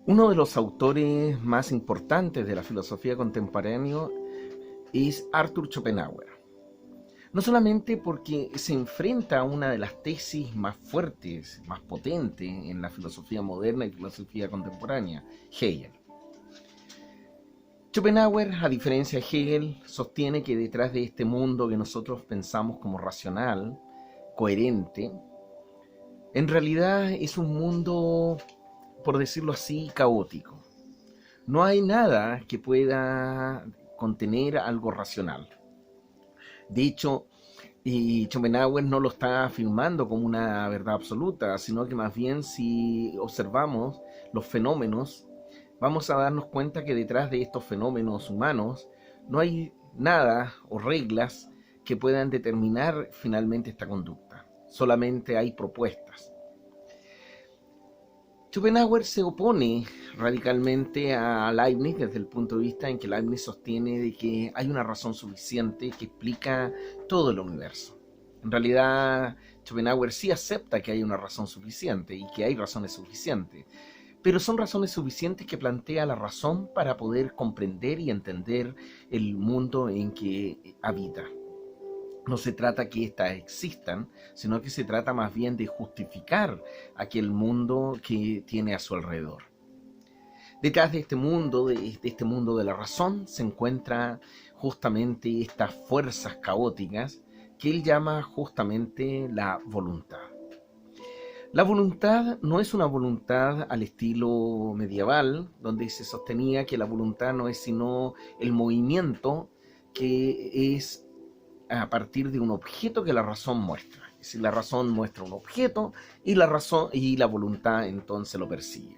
Uno de los autores más importantes de la filosofía contemporánea es Arthur Schopenhauer. No solamente porque se enfrenta a una de las tesis más fuertes, más potentes en la filosofía moderna y filosofía contemporánea, Hegel. Schopenhauer, a diferencia de Hegel, sostiene que detrás de este mundo que nosotros pensamos como racional, coherente, en realidad es un mundo, por decirlo así, caótico. No hay nada que pueda contener algo racional. De hecho, Schopenhauer no lo está afirmando como una verdad absoluta, sino que más bien si observamos los fenómenos, vamos a darnos cuenta que detrás de estos fenómenos humanos no hay nada o reglas que puedan determinar finalmente esta conducta. Solamente hay propuestas. Schopenhauer se opone radicalmente a Leibniz desde el punto de vista en que Leibniz sostiene de que hay una razón suficiente que explica todo el universo. En realidad, Schopenhauer sí acepta que hay una razón suficiente y que hay razones suficientes, pero son razones suficientes que plantea la razón para poder comprender y entender el mundo en que habita. No se trata que éstas existan, sino que se trata más bien de justificar aquel mundo que tiene a su alrededor. Detrás de este mundo de la razón, se encuentra justamente estas fuerzas caóticas que él llama justamente la voluntad. La voluntad no es una voluntad al estilo medieval, donde se sostenía que la voluntad no es sino el movimiento que es a partir de un objeto que la razón muestra. Es decir, la razón muestra un objeto y la voluntad entonces lo persigue.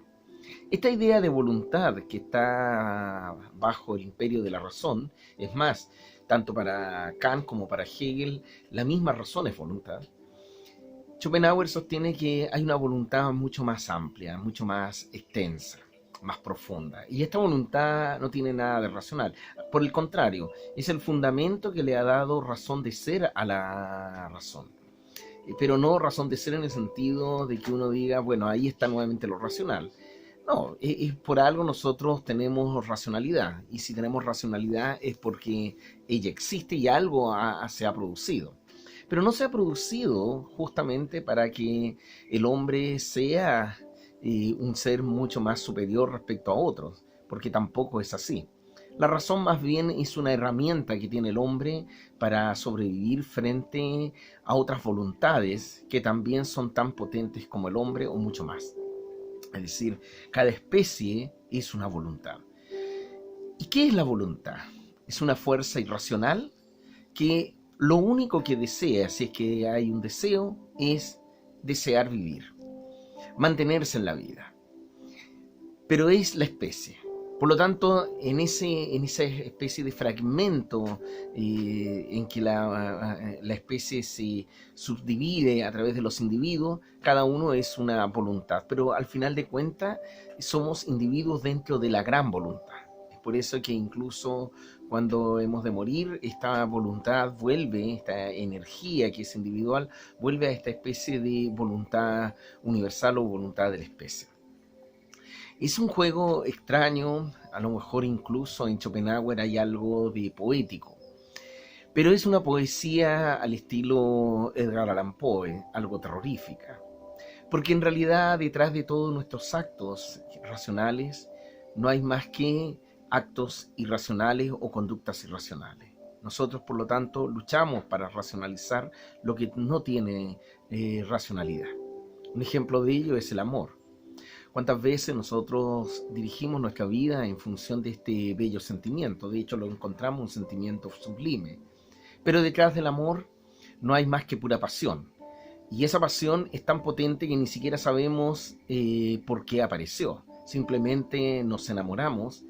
Esta idea de voluntad que está bajo el imperio de la razón, es más, tanto para Kant como para Hegel, la misma razón es voluntad. Schopenhauer sostiene que hay una voluntad mucho más amplia, mucho más extensa, más profunda. Y esta voluntad no tiene nada de racional. Por el contrario, es el fundamento que le ha dado razón de ser a la razón. Pero no razón de ser en el sentido de que uno diga, bueno, ahí está nuevamente lo racional. No, por algo nosotros tenemos racionalidad. Y si tenemos racionalidad es porque ella existe y algo se ha producido. Pero no se ha producido justamente para que el hombre sea un ser mucho más superior respecto a otros, porque tampoco es así. La razón más bien es una herramienta que tiene el hombre para sobrevivir frente a otras voluntades que también son tan potentes como el hombre o mucho más. Es decir, cada especie es una voluntad. ¿Y qué es la voluntad? Es una fuerza irracional que lo único que desea, si es que hay un deseo, es desear vivir, mantenerse en la vida. Pero es la especie. Por lo tanto, en esa especie de fragmento en que la especie se subdivide a través de los individuos, cada uno es una voluntad. Pero al final de cuentas, somos individuos dentro de la gran voluntad. Es por eso que incluso cuando hemos de morir, esta voluntad vuelve, esta energía que es individual, vuelve a esta especie de voluntad universal o voluntad de la especie. Es un juego extraño, a lo mejor incluso en Schopenhauer hay algo de poético, pero es una poesía al estilo Edgar Allan Poe, algo terrorífica, porque en realidad detrás de todos nuestros actos racionales no hay más que actos irracionales o conductas irracionales. Nosotros, por lo tanto, luchamos para racionalizar lo que no tiene racionalidad. Un ejemplo de ello es el amor. ¿Cuántas veces nosotros dirigimos nuestra vida en función de este bello sentimiento? De hecho, lo encontramos un sentimiento sublime. Pero detrás del amor no hay más que pura pasión. Y esa pasión es tan potente que ni siquiera sabemos por qué apareció. Simplemente nos enamoramos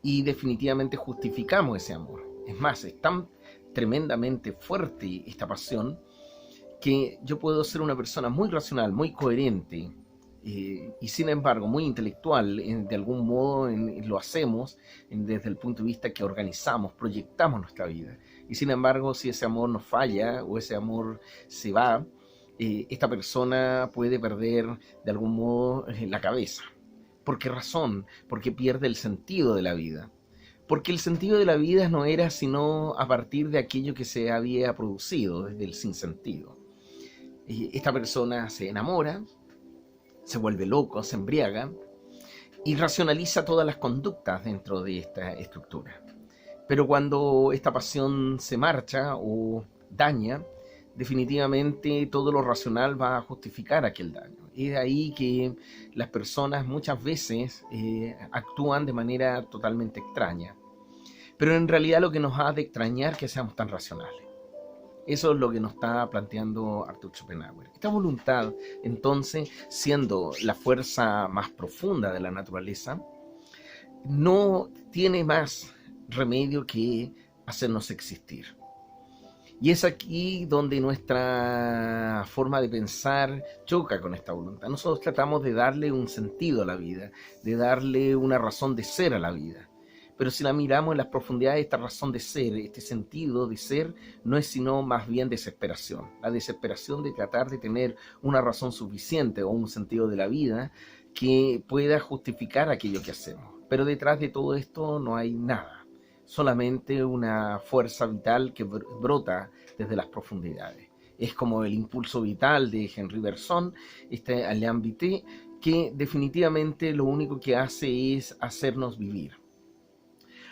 y definitivamente justificamos ese amor. Es más, es tan tremendamente fuerte esta pasión que yo puedo ser una persona muy racional, muy coherente, y sin embargo muy intelectual, de algún modo lo hacemos desde el punto de vista que organizamos, proyectamos nuestra vida. Y sin embargo, si ese amor nos falla o ese amor se va, esta persona puede perder de algún modo la cabeza. ¿Por qué razón? Porque pierde el sentido de la vida. Porque el sentido de la vida no era sino a partir de aquello que se había producido, desde el sinsentido. Esta persona se enamora, se vuelve loco, se embriaga y racionaliza todas las conductas dentro de esta estructura. Pero cuando esta pasión se marcha o daña, definitivamente todo lo racional va a justificar aquel daño. Es ahí que las personas muchas veces actúan de manera totalmente extraña. Pero en realidad lo que nos ha de extrañar es que seamos tan racionales. Eso es lo que nos está planteando Arthur Schopenhauer. Esta voluntad, entonces, siendo la fuerza más profunda de la naturaleza, no tiene más remedio que hacernos existir. Y es aquí donde nuestra forma de pensar choca con esta voluntad. Nosotros tratamos de darle un sentido a la vida, de darle una razón de ser a la vida. Pero si la miramos en las profundidades, esta razón de ser, este sentido de ser, no es sino más bien desesperación. La desesperación de tratar de tener una razón suficiente o un sentido de la vida que pueda justificar aquello que hacemos. Pero detrás de todo esto no hay nada. Solamente una fuerza vital que brota desde las profundidades. Es como el impulso vital de Henri Bergson, este Alain Vité, que definitivamente lo único que hace es hacernos vivir.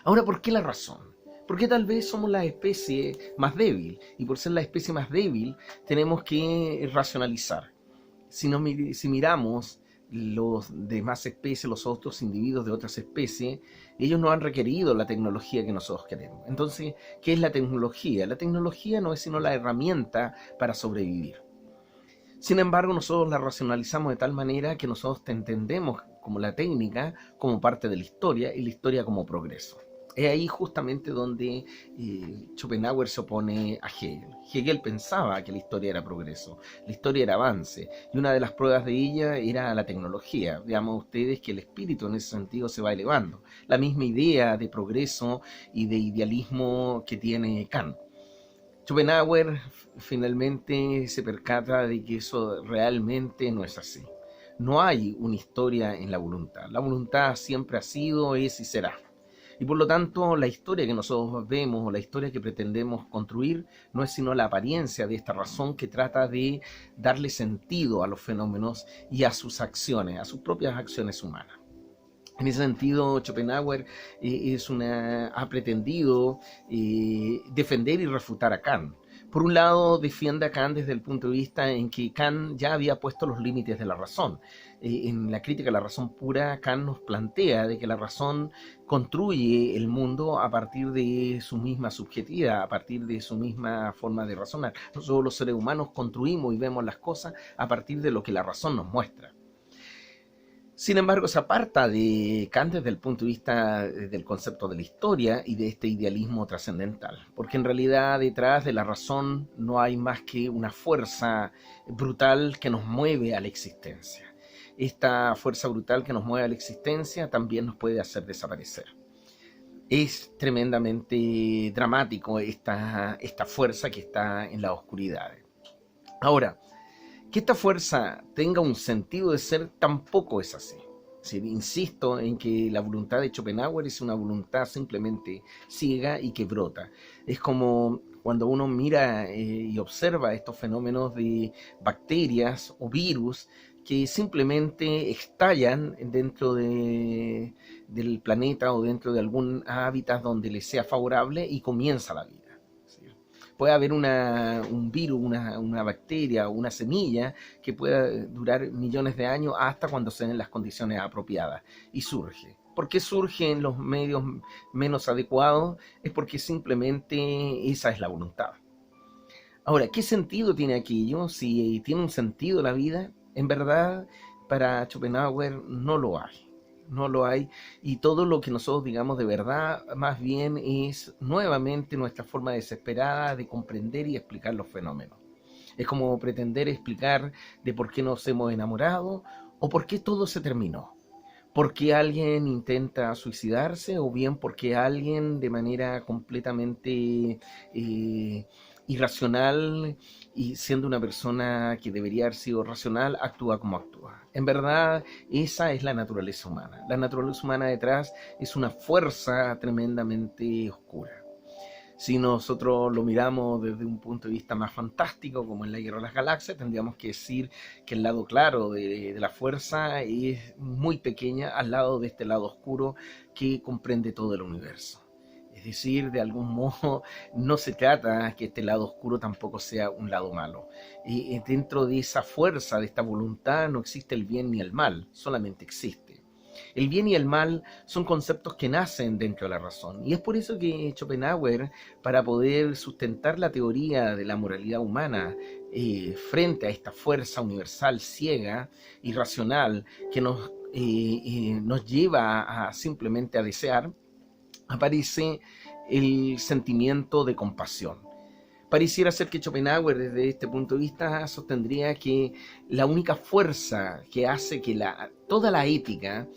Ahora, ¿por qué la razón? Porque tal vez somos la especie más débil, y por ser la especie más débil tenemos que racionalizar. Si miramos los demás especies, los otros individuos de otras especies, ellos no han requerido la tecnología que nosotros queremos. Entonces, ¿qué es la tecnología? La tecnología no es sino la herramienta para sobrevivir. Sin embargo, nosotros la racionalizamos de tal manera que nosotros entendemos como la técnica como parte de la historia y la historia como progreso. Es ahí justamente donde Schopenhauer se opone a Hegel. Hegel pensaba que la historia era progreso, la historia era avance, y una de las pruebas de ella era la tecnología. Veamos ustedes que el espíritu en ese sentido se va elevando. La misma idea de progreso y de idealismo que tiene Kant. Schopenhauer finalmente se percata de que eso realmente no es así. No hay una historia en la voluntad. La voluntad siempre ha sido, es y será. Y por lo tanto, la historia que nosotros vemos o la historia que pretendemos construir no es sino la apariencia de esta razón que trata de darle sentido a los fenómenos y a sus acciones, a sus propias acciones humanas. En ese sentido, Schopenhauer ha pretendido defender y refutar a Kant. Por un lado, defiende a Kant desde el punto de vista en que Kant ya había puesto los límites de la razón. En la crítica a la razón pura, Kant nos plantea de que la razón construye el mundo a partir de su misma subjetividad, a partir de su misma forma de razonar. Nosotros los seres humanos construimos y vemos las cosas a partir de lo que la razón nos muestra. Sin embargo, se aparta de Kant desde el punto de vista del concepto de la historia y de este idealismo trascendental, porque en realidad detrás de la razón no hay más que una fuerza brutal que nos mueve a la existencia. Esta fuerza brutal que nos mueve a la existencia también nos puede hacer desaparecer. Es tremendamente dramático esta fuerza que está en la oscuridad. Ahora, que esta fuerza tenga un sentido de ser tampoco es así. Insisto en que la voluntad de Schopenhauer es una voluntad simplemente ciega y que brota. Es como cuando uno mira y observa estos fenómenos de bacterias o virus que simplemente estallan dentro del planeta o dentro de algún hábitat donde les sea favorable y comienza la vida. Puede haber un virus, una bacteria o una semilla que pueda durar millones de años hasta cuando se den las condiciones apropiadas y surge. ¿Por qué surge en los medios menos adecuados? Es porque simplemente esa es la voluntad. Ahora, ¿qué sentido tiene aquello? Si tiene un sentido la vida, en verdad para Schopenhauer no lo hay. No lo hay, y todo lo que nosotros digamos de verdad más bien es nuevamente nuestra forma desesperada de comprender y explicar los fenómenos. Es como pretender explicar de por qué nos hemos enamorado o por qué todo se terminó. ¿Por qué alguien intenta suicidarse o bien porque alguien de manera completamente irracional y siendo una persona que debería haber sido racional, actúa como actúa. En verdad, esa es la naturaleza humana. La naturaleza humana detrás es una fuerza tremendamente oscura. Si nosotros lo miramos desde un punto de vista más fantástico, como en la Guerra de las Galaxias, tendríamos que decir que el lado claro de la fuerza es muy pequeña al lado de este lado oscuro que comprende todo el universo. Es decir, de algún modo no se trata que este lado oscuro tampoco sea un lado malo. Dentro de esa fuerza, de esta voluntad, no existe el bien ni el mal, solamente existe. El bien y el mal son conceptos que nacen dentro de la razón. Y es por eso que Schopenhauer, para poder sustentar la teoría de la moralidad humana frente a esta fuerza universal, ciega, irracional, que nos lleva a simplemente a desear, aparece el sentimiento de compasión. Pareciera ser que Schopenhauer, desde este punto de vista, sostendría que la única fuerza que hace que toda la ética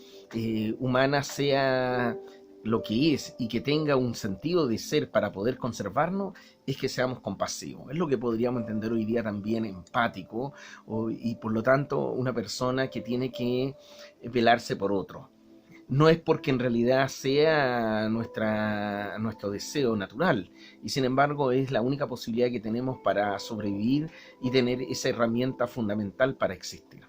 humana sea lo que es y que tenga un sentido de ser para poder conservarnos, es que seamos compasivos. Es lo que podríamos entender hoy día también empático y por lo tanto una persona que tiene que velarse por otro. No es porque en realidad sea nuestro deseo natural, y sin embargo es la única posibilidad que tenemos para sobrevivir y tener esa herramienta fundamental para existir.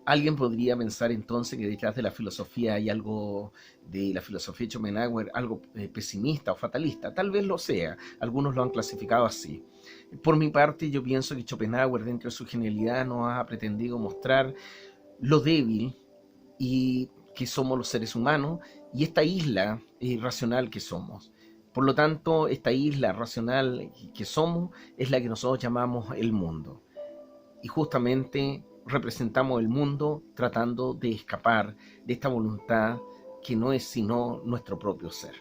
Alguien podría pensar entonces que detrás de la filosofía hay algo de la filosofía de Schopenhauer, algo pesimista o fatalista. Tal vez lo sea, algunos lo han clasificado así. Por mi parte, yo pienso que Schopenhauer, dentro de su genialidad, nos ha pretendido mostrar lo débil y que somos los seres humanos y esta isla racional que somos. Por lo tanto, esta isla racional que somos es la que nosotros llamamos el mundo. Y justamente representamos el mundo tratando de escapar de esta voluntad que no es sino nuestro propio ser.